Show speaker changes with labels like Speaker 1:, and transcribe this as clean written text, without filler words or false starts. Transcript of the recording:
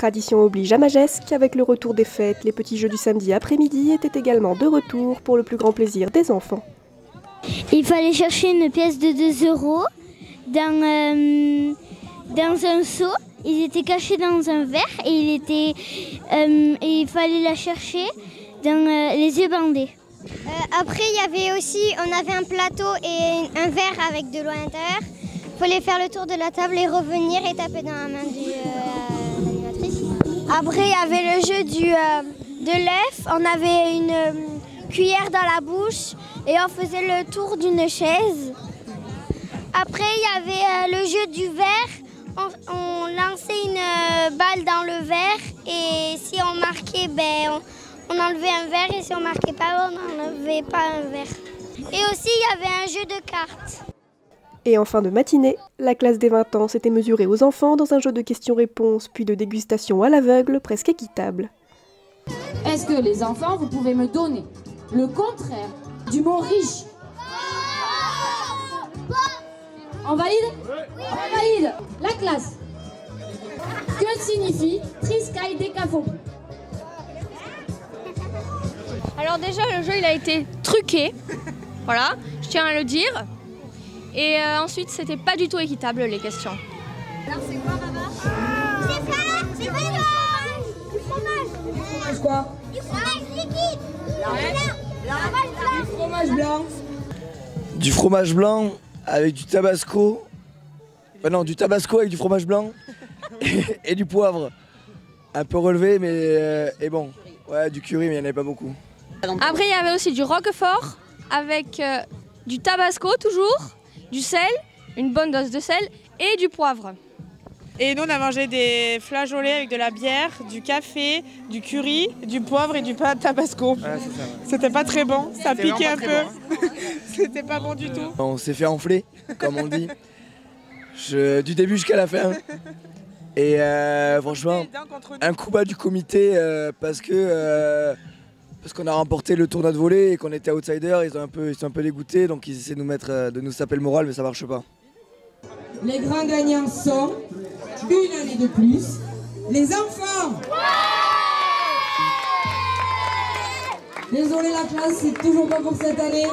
Speaker 1: Tradition oblige à Magescq, avec le retour des fêtes, les petits jeux du samedi après-midi étaient également de retour pour le plus grand plaisir des enfants.
Speaker 2: Il fallait chercher une pièce de 2 € dans un seau. Ils étaient cachés dans un verre et il fallait la chercher dans les yeux bandés.
Speaker 3: Après, on avait un plateau et un verre avec de l'eau à l'intérieur. Il fallait faire le tour de la table et revenir et taper dans la main de l'animatrice. Après, il y avait le jeu de l'œuf. On avait une cuillère dans la bouche et on faisait le tour d'une chaise. Après, il y avait le jeu du verre. On lançait une balle dans le verre et si on marquait, on enlevait un verre et si on marquait pas, on n'enlevait pas un verre. Et aussi, il y avait un jeu de cartes.
Speaker 1: Et en fin de matinée, la classe des 20 ans s'était mesurée aux enfants dans un jeu de questions-réponses puis de dégustation à l'aveugle presque équitable.
Speaker 4: Est-ce que les enfants, vous pouvez me donner le contraire du mot riche? On valide? On valide. La classe. Que signifie triskaidécaphonie?
Speaker 5: Alors déjà, le jeu il a été truqué, voilà, je tiens à le dire. Et ensuite, c'était pas du tout équitable les questions.
Speaker 3: Alors c'est quoi, maman? C'est pas du fromage.
Speaker 6: Du fromage quoi?
Speaker 3: Du fromage liquide.
Speaker 6: Du fromage blanc.
Speaker 7: Du fromage blanc avec du tabasco. Non, du tabasco avec du fromage blanc et du poivre. Un peu relevé, mais et bon. Ouais, du curry, mais il n'y en avait pas beaucoup.
Speaker 5: Après, il y avait aussi du roquefort avec du tabasco toujours, du sel, une bonne dose de sel et du poivre.
Speaker 8: Et nous, on a mangé des flageolets avec de la bière, du café, du curry, du poivre et du tabasco.
Speaker 7: Ouais, c'est ça, ouais.
Speaker 8: C'était pas très bon, ça piquait un peu.
Speaker 7: Bon, hein.
Speaker 8: C'était pas bon du tout.
Speaker 7: On s'est fait enfler, comme on dit, du début jusqu'à la fin. Et franchement, un coup bas du comité parce qu'on a remporté le tournoi de volley et qu'on était outsider, ils sont un peu dégoûtés, donc ils essaient de nous taper le moral, mais ça marche pas.
Speaker 6: Les grands gagnants sont, une année de plus, les enfants. Désolé la classe, c'est toujours pas pour cette année.